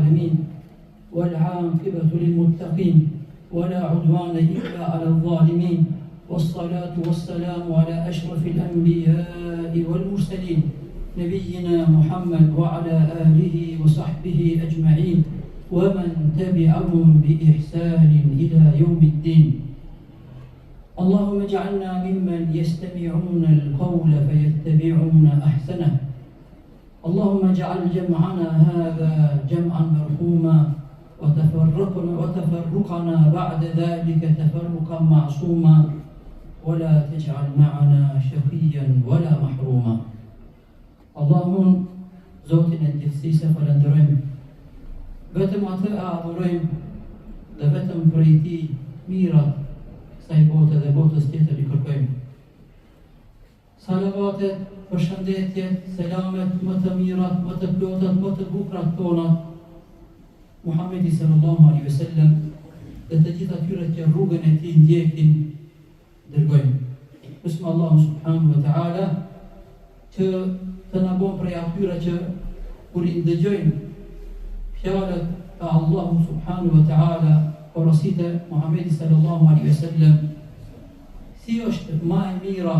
العالمين والعاقبة للمتقين ولا عدوان إلا على الظالمين والصلاة والسلام على أشرف الأنبياء والمرسلين نبينا محمد وعلى آله وصحبه أجمعين ومن تبعهم بإحسان إلى يوم الدين. اللهم اجعلنا ممن يستمعون القول فيتبعون أحسنه. اللهم اجعل جمعنا هذا جمعا مرحوما وتفرقنا بعد ذلك تفرقا معصوما ولا تجعل معنا شقيا ولا محروما. اللهم زوتنا الجثيسة فلندرم vetëm atë e adhurojmë dhe vetëm prej tij mirat kësaj bote dhe botës tjetër i kërkojmë. Salavatet, përshëndetjet, selamet, më të mirat, më të plotat, më të bukrat tona Muhammedi sallallahu alaihi wasallam dhe të gjithë atyre që rrugën e tij ndjekin dërgojmë. Lutem Allahun subhanahu wa taala që të na bëjë prej atyre që kur i ndëgjojnë fjalët e Allahut subhanahu wa taala porositë e Muhammedit sallallahu alaihi wasallam si është më e mira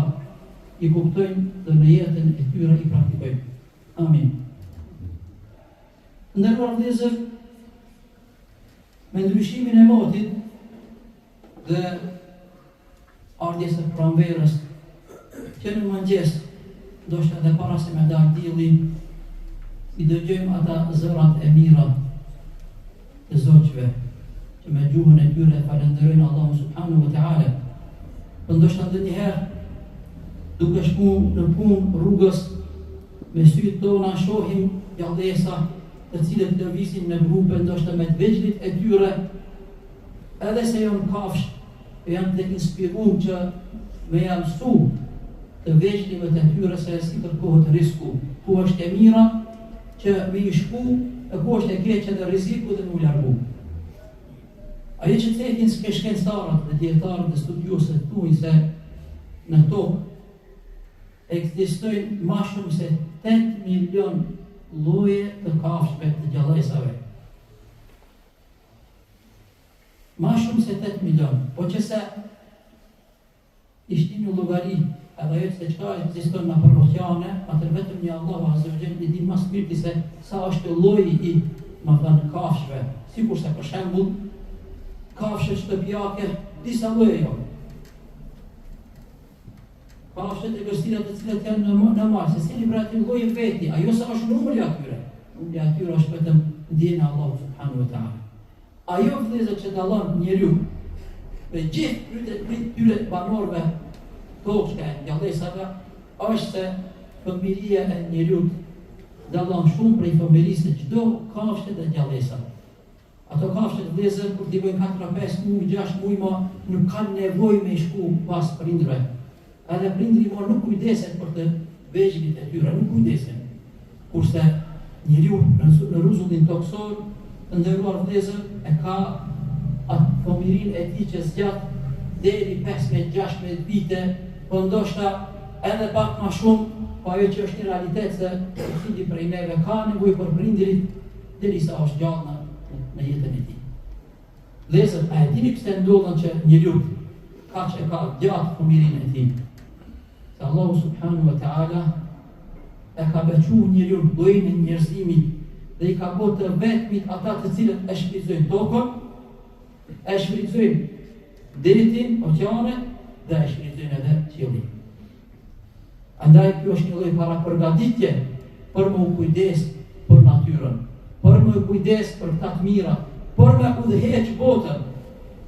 i kuptojnë dhe në jetën e tyre i praktikojnë. Amin. Nderuar vëllezër, me ndryshimin e motit dhe ardhjes së pranverës që në mëngjes, ndoshta edhe para se me dalë dielli, i dëgjojmë ata zërat e mira të zogjve që me gjuhën e tyre falenderojnë Allahun subhanahu wa taala. Ndoshta ndonjëherë duke shku në punë rrugës me sytë tona shohim gjallësa të cilët lëvizin në grupe ndoshta me të veçlit e tyre, edhe se janë kafsh e janë të inspiruar që me ja mësu të veçlimet e tyre se si kërkohet risku, ku është e mira që me i shku e ku është e keqe dhe rreziku dhe mu largu. Ajo që thekin shkencëtarët dhe dietarët dhe studiosët thuajnë se në tokë ekzistojnë ma shumë se 8 milion lloje të kafshëve të gjallësave. Ma shumë se 8 milion, po që se ishti një llogari, edhe ajo se çka ekziston në oqeane, atër vetëm një Allahu azza wa jalla i di më së miri se sa është lloji i kafshëve, sikur se për shembull kafshë shtëpiake disa lloje janë. Kafshët e vështira të cilat janë në mal, se cili pra aty lloji veti, ajo sa është numri atyre. Numri atyre është vetëm ndjena Allahu subhanahu wa taala. Ajo vëllezër që dallon njeriu me gjithë tyre banorëve tokë e gjallësave është se fëmijëria e njeriu dallon shumë prej fëmijërisë të çdo kafshë të gjallësave. Ato kafshë të vëllezër kur t'i bëjnë 4-5 muaj, 6 muaj më nuk kanë nevojë me shku pas prindërve. Edhe prindri më nuk kujdesen për të veçlit e tyre, nuk kujdesen. Kurse njeriu në rrezullin toksor, të nderuar vëllezër, e ka atë fëmijërinë e tij që zgjat deri 15-16 vite, po ndoshta edhe pak më shumë, po ajo që është një realitet se cili prej neve ka nevojë për prindrit derisa është gjallë në jetën e tij. Vëllezër, a e dini pse ndodhen që njeriu kaq e ka gjatë fëmijërinë e tij? Se Allahu subhanahu wa taala e ka veçuar njeriu llojin e njerëzimit dhe i ka bërë të vetmit ata të cilët e shfrytëzojnë tokën, e shfrytëzojnë detin, oqeanet dhe e shfrytëzojnë edhe qiellin. Andaj kjo është një lloj parapërgatitje për më u kujdes për natyrën, për më u kujdes për këta të mira, për me udhëheq botën.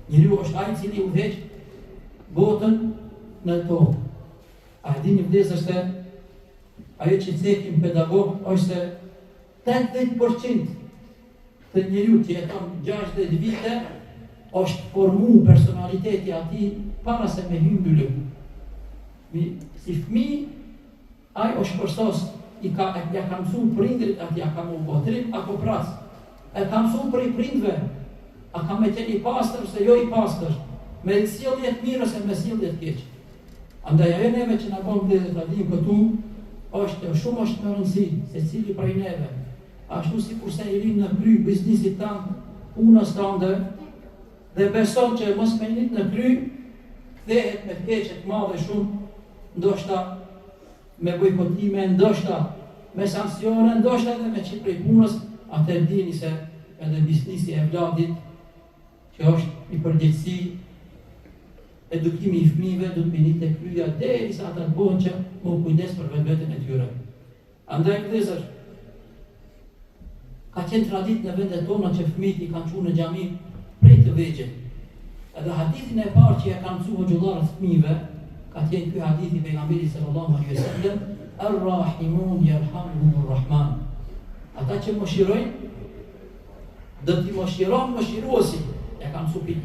Njeriu është ai i cili udhëheq botën në tokë. A dini vëllezër se ajo që thekim pedagog është se 80% të njeriu që jeton 60 vite është formu personaliteti ati para se me hymë mbyllëm. Si fëmijë, ai është përsos ja ka mësu prindrit, ati ja ka më botrim, ako pras. E ka mësu prej prindve, a ka me qenë i pastër se jo i pastër, me sjellje të mirë ose me sjellje të keqe. Andaj ajo neve që na bën vëllezër ta dimë këtu është shumë më rëndësi se cili prej neve ashtu si kurse i rinë në kry biznisit tanë, punës tënde, dhe beson që mos me njët në kry, kthehet me keqet madhe shumë, ndoshta me bojkotime, ndoshta me sanksione, ndoshta edhe me qit prej punës, atë dini se edhe biznisi e vladit, që është i përgjegjësi, edukimi i fëmijëve do të binit të kryja derisa ata të bëhen që më kujdes për vetveten e tyre. Andaj vëllezër, ka qenë tradit në vendet tona që fëmijët i kanë çuar në xhami prej të vegjël. Edhe hadithin e parë që ja kanë mësuar xhollarët fëmijëve, ka qenë ky hadith i pejgamberit sallallahu alaihi wasallam, ar-rahimun yarhamuhumur rahman. Ata që mëshirojnë, do t'i mëshiron mëshiruesi, ja kanë mësuar.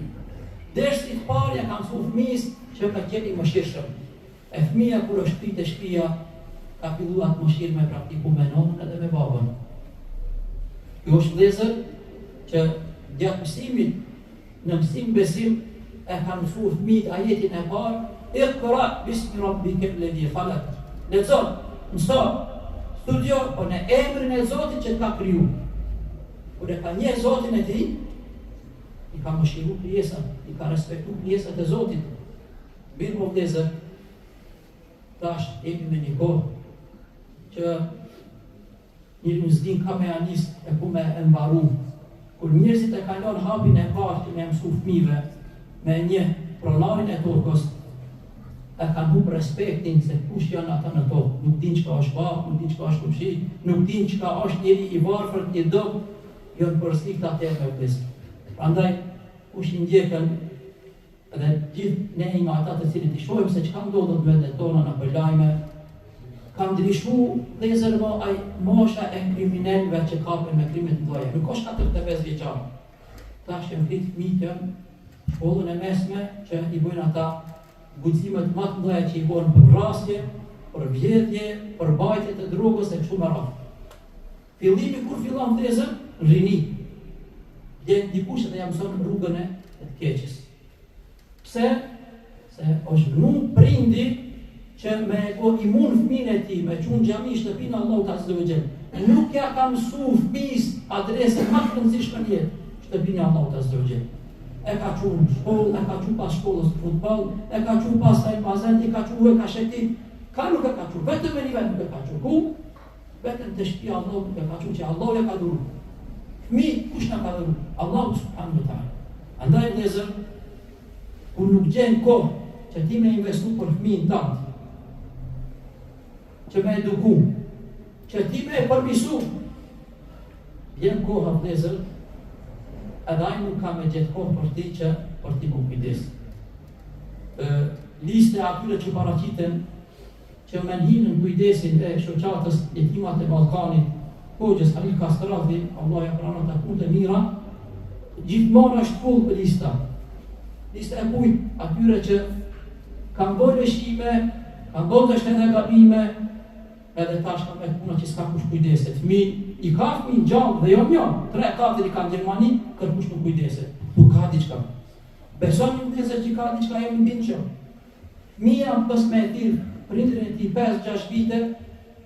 Dersi i parë ja kanë mësuar fëmijës që ka qenë i mëshirshëm. E fëmia kur është rritë e shtëpia, ka filluar të mëshirë me praktiku me nonën edhe me babën. Kjo është vëllezër që gjatë mësimit, në mësim besim, e ka mësuar fëmijët ajetin e parë, Iqra bismi rabbika alladhi khalaq. Lexo, mëso, studio në emrin e Zotit që ka kriju. Kur e ka njeh Zotin e tij, i ka mëshiru krijesat, i ka respektu krijesat e Zotit. Mirë po vëllezër, tash jemi me një kohë që njëri nuk s'din ka me anis e ku me mbaru. Kur njerëzit e kalon hapin e parë që me mësu fëmijëve, me një pronarin e tokës, e kanë humbur respektin se kush janë ata në tokë. Nuk din çka është babë, nuk din çka është kumshi, nuk din çka është njeri i varfër, i dog, janë përsëri këta tema vëllezër. Prandaj kush i ndjekën edhe gjithë ne nga ata të cilët i shohim se çka ndodhet në vendet tona në lajme, kanë ndryshu vëllezër ai mosha e kriminalëve që kapen me krime të mëdha. Nuk është 45 vjeçar. Tash janë flit fëmijë shkollën e mesme që i bëjnë ata guximet më të mëdha që i bën për vrasje, për vjedhje, për bajtje të drogës e kështu me radhë. Fillimi kur fillon vëllezër, rini. Dhe dikush që ja mëson rrugën e të keqes. Pse? Se është nuk prindi që me imun fëmijën e tij, me çun xhami shtëpinë Allahut azza wa jall. Nuk ja ka mësuar fëmijës adresën më të rëndësishme në jetë, shtëpinë Allahut azza wa jall. E ka qunë shkollë, e ka qunë pas shkollës futbol, e ka qunë pas taj bazent, e ka qunë e ka sheti, ka nuk e ka qunë, vetëm e një vetë nuk e ka qunë, ku? Vetëm të shtëpia Allah nuk e ka qunë, që Allah e ka dhuru. Fëmi, kush në ka dhuru? Allah subhanahu wa taala. Andaj vëllezër, kur nuk gjenë kohë që ti me investu për fëmijën tënd, që me eduku, që ti me përmisu, vjen koha vëllezër, edhe ai nuk ka me gjithë kohë për ti që për ti më kujdes. Liste atyre që paraqiten që me nhinën kujdesin e shoqatës jetimat e Ballkanit, Hoxhës Halil Kastravi, Allah ja pranon të punë të mira, gjithmonë është full për lista. Lista e kujt atyre që kanë bërë lëshime, kanë bërë edhe gabime, edhe tash kanë me puna që s'ka kush kujdeset. Fëmijë i ka fëmijë gjallë dhe jo një, 3-4 i ka në Gjermani, kërkush nuk kujdeset. Tu ka diçka. Beson një vëllezër që ka diçka jemi mbinë që. Fëmija pës me e thirë prindrin e tij 5-6 vite,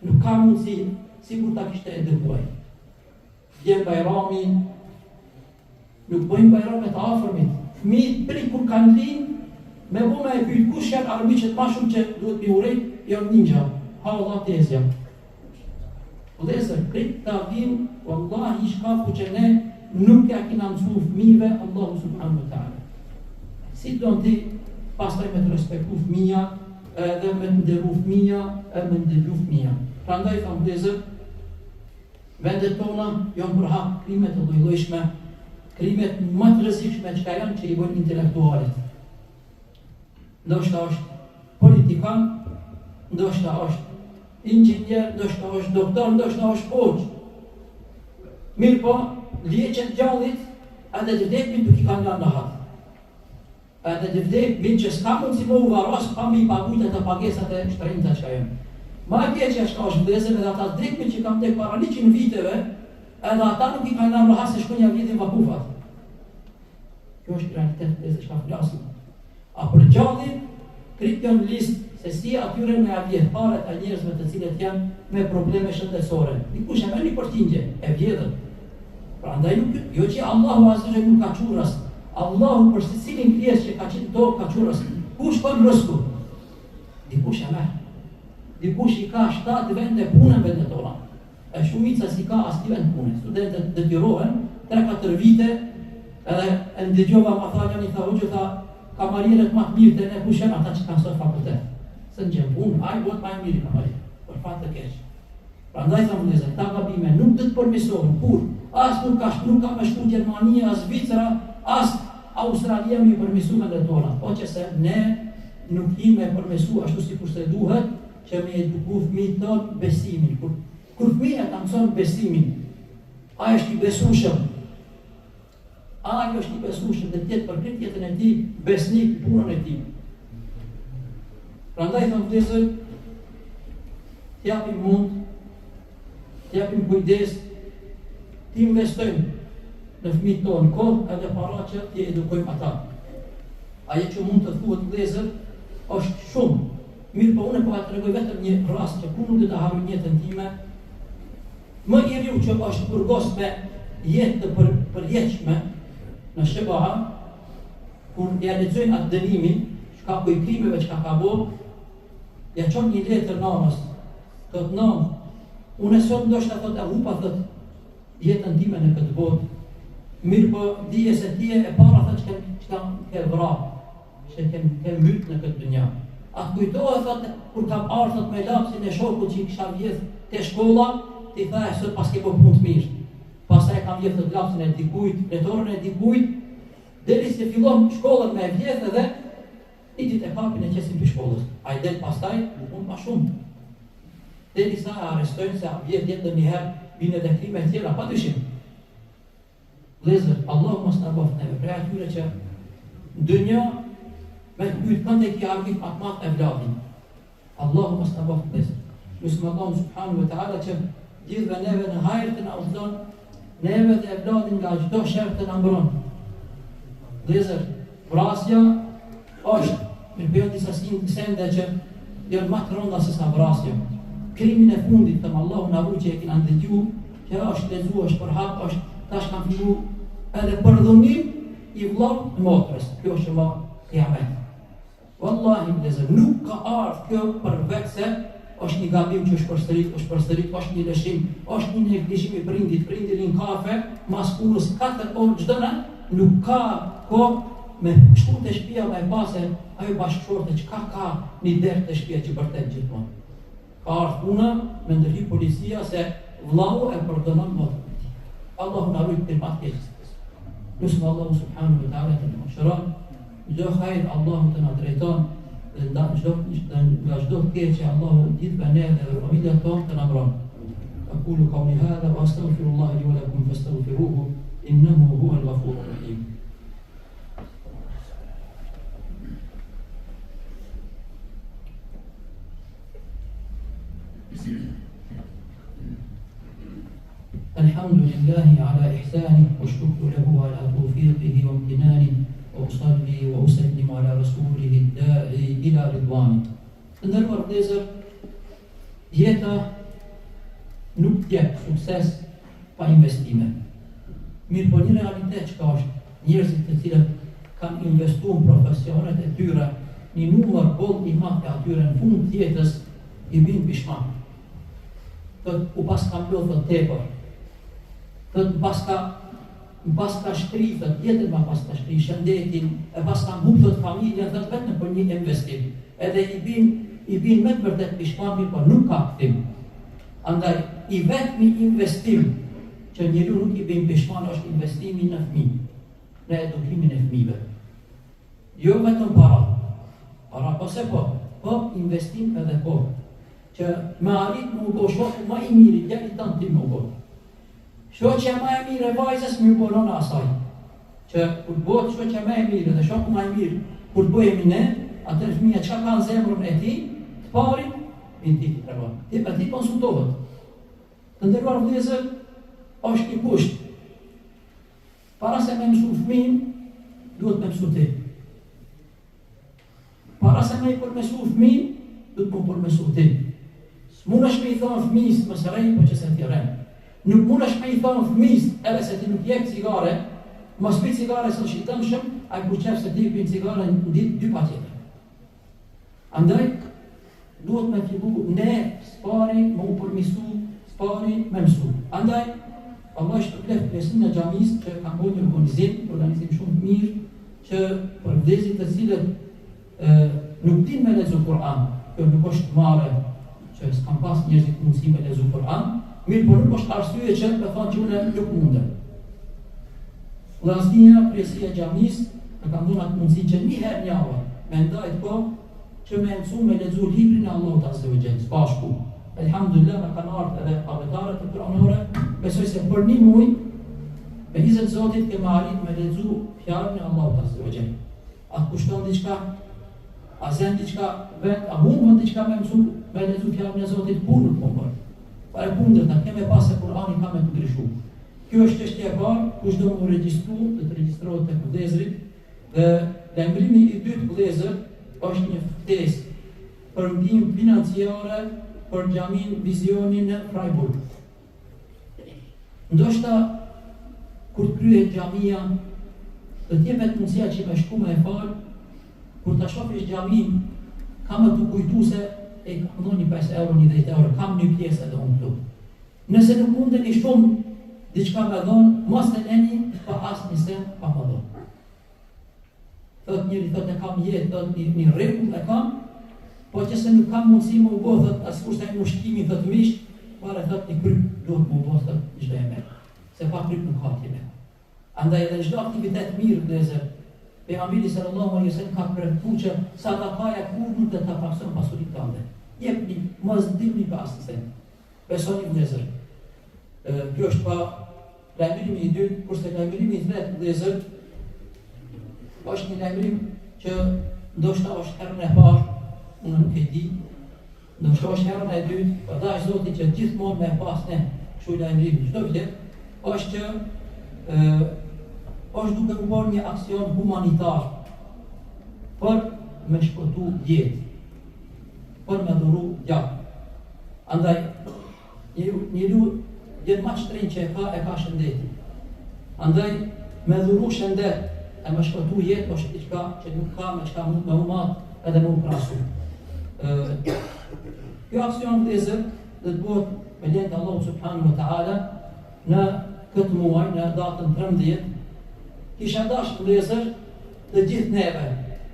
nuk ka mundësi, sikur ta kishte edukuar. Vjen Bajrami, nuk bëjnë Bajrame të afërmit. Fëmijët prej kur kanë linë, me bu me e pyet kush janë armiqet më shumë që duhet mi urejt, janë ninja. Ha Allah tezja. Vëllezër, këtë ta vim, wallahi shkaku që ne nuk ja kina mësu fëmijëve Allahu subhanahu wa taala. Si do ti pastaj me të respektu fëmija, edhe me të nderu fëmija, edhe me të ndëgju fëmija. Prandaj thamë vëllezër, vendet tona janë për hap krime të lloj-llojshme, krimet më të rrezikshme që janë që i bëjnë intelektualit. Ndoshta është politikan, ndoshta është inxhinier, ndoshta është doktor, ndoshta është coach. Mirë po, liqet gjallit, edhe të vdekmin tuk i kanë nga në hatë. Edhe të vdekmin që s'ka mund si më u varos, pa mi pagujt e të pagesat e shtrejnë të që jenë. Ma keqja shka është vëllezër edhe ata vdekmin që kam tek para 100 viteve, edhe ata nuk i kanë nga në hatë se shkonja vjetin vakufat. Kjo është realitet vëllezër shka flasim. A për gjallin, kritë janë listë se si atyre me avjet paret a njerëzve të cilët janë me probleme shëndetësore. Dikush e merr një përqindje, e vjedhën. Prandaj jo që Allahu azza wa jalla nuk ka çurras. Allahu për secilin krijesë që ka qenë do ka çurras. Kush ka rrezikun? Dikush e merr. Dikush i ka 7 vende pune vende tona. E shumica si ka as një vend pune. Studentët detyrohen 3-4 vite edhe e ndëgjova ma tha një tha hoxha tha kamarierët më të mirë të ne kush janë ata që kanë sot fakultet. Se në gjenë punë, ai vot më e mirë kamarierë, për fat të keq. Prandaj thamë vëllezër, ta gabime nuk do të përmirësohen kur as nuk ka më shku Gjermania, as Zvicra, as Australia më përmirësuar me tona. Po që se ne nuk jemi e përmirësuar ashtu sikur se duhet që me eduku fëmijët tonë besimin. Kur fëmija ta mëson besimin, ai është i besueshëm. Ai është i besueshëm dhe tjetë për këtë jetën e tij besnik punën e tij. Prandaj thëmë vëllezër, t'japim mund, t'japim kujdes, t'i investojmë në fëmijët tonë kohë edhe para që t'i edukojmë ata. Ajo që mund të thuhet vëllezër është shumë. Mirë po unë po a tregoj vetëm një rast që ku nuk do ta harroj jetën time. Më i riu që është burgos me jetë të përjetshme në Shqipëri, kur ja lexojnë atë dënimin, çka po i krimeve çka ka bërë, ja çon një letër nanës, thotë nanë, unë sot ndoshta thotë e hupa thotë jetën time në këtë botë. Mirë po dije se ti e para thotë që ke vrarë, që ke mbyt në këtë dynja. Atë kujtohet thotë kur kam ardhur me lapsin e shokut që i kisha vjedh te shkolla, ti tha sot pas ke punë të mirë. Pastaj kam vjedh të lapsin e dikujt, letorën e dikujt, deri se fillon shkollën me vjedh edhe i ditë e kapin e qesin për shkollës. Ai del pastaj punë më shumë. Deri sa arrestojnë se vjedh jetën një herë vinë edhe krime tjera, padyshim. Vëllezër, Allahu mos na bëft neve prej atyre që në dynjë me të pyet këndë ki arrit atë matë e vladin. Allahu mos na bëft vëllezër. Lusim Allahu subhanahu wa taala që gjithve neve në hajër të na udhëzon, neve dhe e vladin nga çdo sherr të na mbron. Vëllezër, vrasja është mirë bëjë disa sende që janë më të rënda se sa vrasja. Krimin e fundit të Allahu na vuj që e kena ndëgju, që është lexuar, është për hap, është tash kanë fillu edhe për dhënim i vllau të motrës. Kjo është më kiamet. Wallahi vëllezër, nuk ka ardhur kjo për vetë se është një gabim që është përsërit, është një lëshim, është një neglizhim i prindi në kafe, mas punës 4 orë çdo natë, nuk ka kohë me shku të shtëpia me pase ajo bashkëshorte që ka një derë të shtëpia që bërtet gjithmonë. Ka ardhur puna me ndërhy policia se vllau e përdonon motrën e tij. Allahu na ruaj prej patkeqësisë. Lusim Allahu subhanahu wa taala të na mëshiron. Çdo hajër Allahu të na drejton dhe nga çdo keq që Allahu gjithve ne dhe familjen tonë të na mbron. Aqulu qawli hadha wa astaghfirullaha li wa lakum fastaghfiruhu innahu huwal ghafurur rahim. الحمد لله على إحسانه والشكر له على توفيقه وامتنانه وأصلي وأسلم على رسوله الداعي إلى رضوانه. Ndërmër vëllezër, jeta nuk jep sukses pa investime. Mirë po një realitet që ka është njerëzit të cilët kanë investuar në profesionet e tyre, një numër boll i madh të atyre në fund të jetës i bin pishman. U pas ka mbyllë tepër. Pas ka shtrifët, jetën ma pas ka shtrifë, shëndetin, e pas ka mbupët familjen, dhe vetëm për një investim. Edhe i bin me të vërtet pishmami, por nuk ka këtim. Andaj, i vetëmi investim që njëru nuk i bin pishman është investimi në fëmijë, në edukimin e fëmijëve. Jo vetëm para po se po investim edhe po, që me arrit më u bo shoku ma i miri, djali tanë ti më u bo. Shoqja ma e mirë e vajzës më u bo nona asaj. Që kur bëhet shoqja ma e mirë dhe shoku ma e mirë, kur bëhemi ne, atër fëmija çka ka në zemrën e ti, të parin, në ti të treba. Ti konsultohet. Të ndërruar vëllezër, është një kusht. Para se me mësu fëmin, duhet me mësu ti. Para se me i përmesu fëmin, du të më përmesu ti. Mund është me i thonë fëmijës mos rrej, po që se ti rren. Nuk mund është me i thonë fëmijës edhe se ti nuk jep cigare, mos pi cigare sa shitëmshëm, ai kur qef se ti pi cigare në ditë 2 patjetër. Andaj duhet me fillu ne spari me u përmisu, spari me mësu. Andaj Allah është të plef presin në xhamisë që ka bërë një organizim shumë të mirë që për vëllezërit të cilët nuk din me lexu Kur'an, kjo nuk është marrë që s'kam pas njerëzit mundësi me lexu Kur'an, mirë por nuk është arsye që me thonë që unë nuk mundem. Vllaznia presia e xhamisë e kam dhënë atë mundësi që një herë në javë me ndajt ko që me mësu me lexu librin e Allahut Azza wa Jall, bashku. Elhamdulillah me kanë ardhur edhe pavetare të Kur'anore, besoj se për një muaj me hizën Zotit kemi arrit me lexu fjalën e Allahut Azza wa Jall. A kushton diçka? A zën diçka vet? A humbon diçka me mësu me lexu fjalën e Zotit? Punë nuk humbon. Para kundërta kemi pas se Kur'ani ka me të ndryshu. Kjo është çështja e parë, kush do të regjistru, të regjistrohet tek vëllezërit dhe lajmërimi i dytë vëllezër është një ftesë për ndihmë financiare për xhamin Vizionin në Freiburg. Ndoshta kur kryhet xhamia, do të jepet mundësia që me shku me e falë, kur ta shohësh xhamin, kam të kujtu se e kam dhënë 5 euro, 10 euro, kam një pjesë edhe unë këtu. Nëse nuk mundeni shumë diçka me dhonë, mos të leni pa asnjë sen pa më dhonë. Thot njëri, thot e kam jetë, thot një rregull e kam, po që se nuk kam mundësi më u bo, thot askush të e ushqimi, thot misht, pare thot një kryp duhet më u bo, thot çdo e merr. Se pa kryp nuk ka time. Andaj edhe çdo aktivitet mirë vëllezër, pejgamberi sallallahu alaihi wasallam ka premtuar që sadakaja kur nuk të ta pason pasurinë tënde. Jepni, mos dini pas se. Besoni vëllezër. Kjo është pa lajmërimi i dytë, kurse lajmërimi i tretë vëllezër është një lajmërim që ndoshta është herën e parë, unë nuk e di, ndoshta është herën e dytë, por dha Zoti që gjithmonë me pas ne kështu lajmërim çdo vit, është që është duke u bërë një aksion humanitar për me shpëtu jetë, për me dhuru gjatë. Andaj, njëru jetë ma shtrenjë që e ka shëndeti. Andaj, me dhuru shëndet e me shpëtu jetë është diçka që nuk ka me qka mund me umat edhe me u krasu. Kjo aksion vëllezër dhe të bëhet me lejnë të Allahu subhanahu wa ta'ala në këtë muaj, në datën 13, kisha dashur vëllezër të gjithë neve,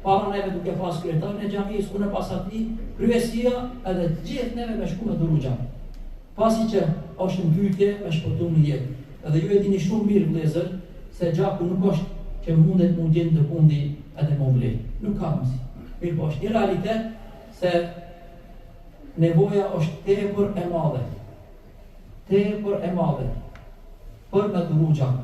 para neve duke pas kryetarin e xhamisë, unë pas atij, kryesia edhe të gjithë neve me shku me dhuru xham. Pasi që është mbyllje me shpëtu në jetë. Edhe ju e dini shumë mirë vëllezër se gjaku nuk është që mundet mund gjenë të fundi edhe më vlej. Nuk ka mundësi. Mirë po është një realitet se nevoja është tepër e madhe. Tepër e madhe për me dhuru xham.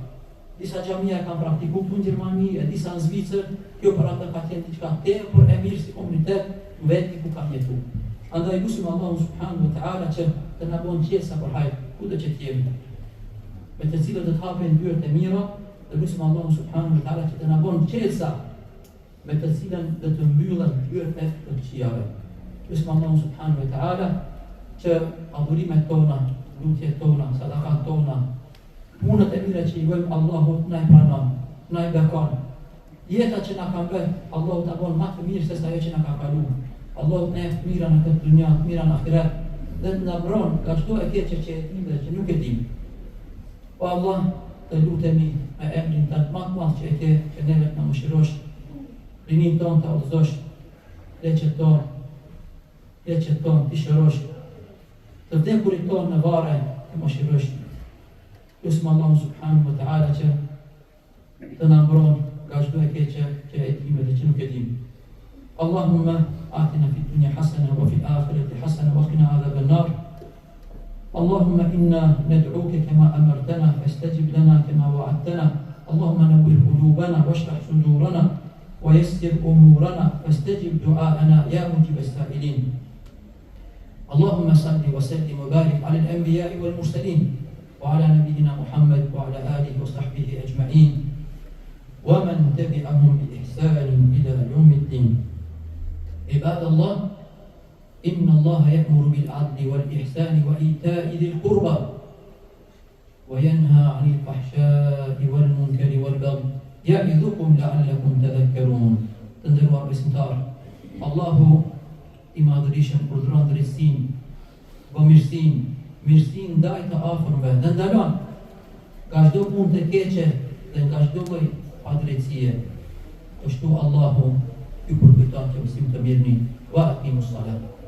Disa xhamia kanë praktikuar këtu në Gjermani, e disa në Zvicër, kjo për ata ka qenë diçka tepër e mirë si komunitet në vetë ku kanë jetuar. Andaj lusim Allahu subhanahu wa ta'ala që të na bëjë qetësa për hajër, kudo që të jemi. Me të cilët do të hapen dyert e mira, dhe lusim Allahu subhanahu wa ta'ala që të na bëjë qetësa me të cilën do të mbyllen dyert e të këqijave. Lusim Allahu subhanahu wa ta'ala që adhurimet tona, lutjet tona, sadakat tona, punët e mira që i bëjmë Allahut na i pranon, na i bekon. Jeta që na ka bërë, Allahu ta bën më të mirë se ajo që na ka kaluar. Allahu na jep mira në këtë dunja, mira në ahiret, dhe të na mbron nga çdo e keqe që e dim dhe që nuk e dim. O Allah, të lutemi me emrin tënd më të madh që e ke, që neve të na mëshirosh, rinin ton të udhëzosh, leqet ton të shërosh, të vdekurit ton në varre të mëshirosh. Lusim Allahu subhanahu wa ta'ala që të na mbron nga çdo e keqe që e dim dhe që nuk e dim. Allahumma atina fid dunya hasana wa fil akhirati hasana wa qina adhaban nar. Allahumma inna nad'uka kama amartana fastajib lana kama wa'adtana. Allahumma nawwir qulubana washrah sudurana wa yassir umurana fastajib du'aana ya mujib as-sa'ilin. Allahumma salli wa sallim wa barik 'ala al-anbiya'i wal mursalin wa 'ala nabiyyina Muhammad wa 'ala alihi wa sahbihi ajma'in wa man tabi'ahum bi ihsan ila yawm الدين. عباد الله، Inna Allaha ya'muru bil 'adli wal ihsani wa ita'i dhil qurba wa yanha 'anil fahsha'i wal munkari wal baghi ya'idhukum la'allakum tadhakkarun. Të nderuar besimtar, Allahu i madhërisëm urdhëron drejtësinë, mirësinë ndaj të afërmve dhe ndalon nga çdo punë të keqe dhe nga çdo lloj padrejtësie. Kështu Allahu ju përkujton që mësim të mirëni. Wa aqimus salat.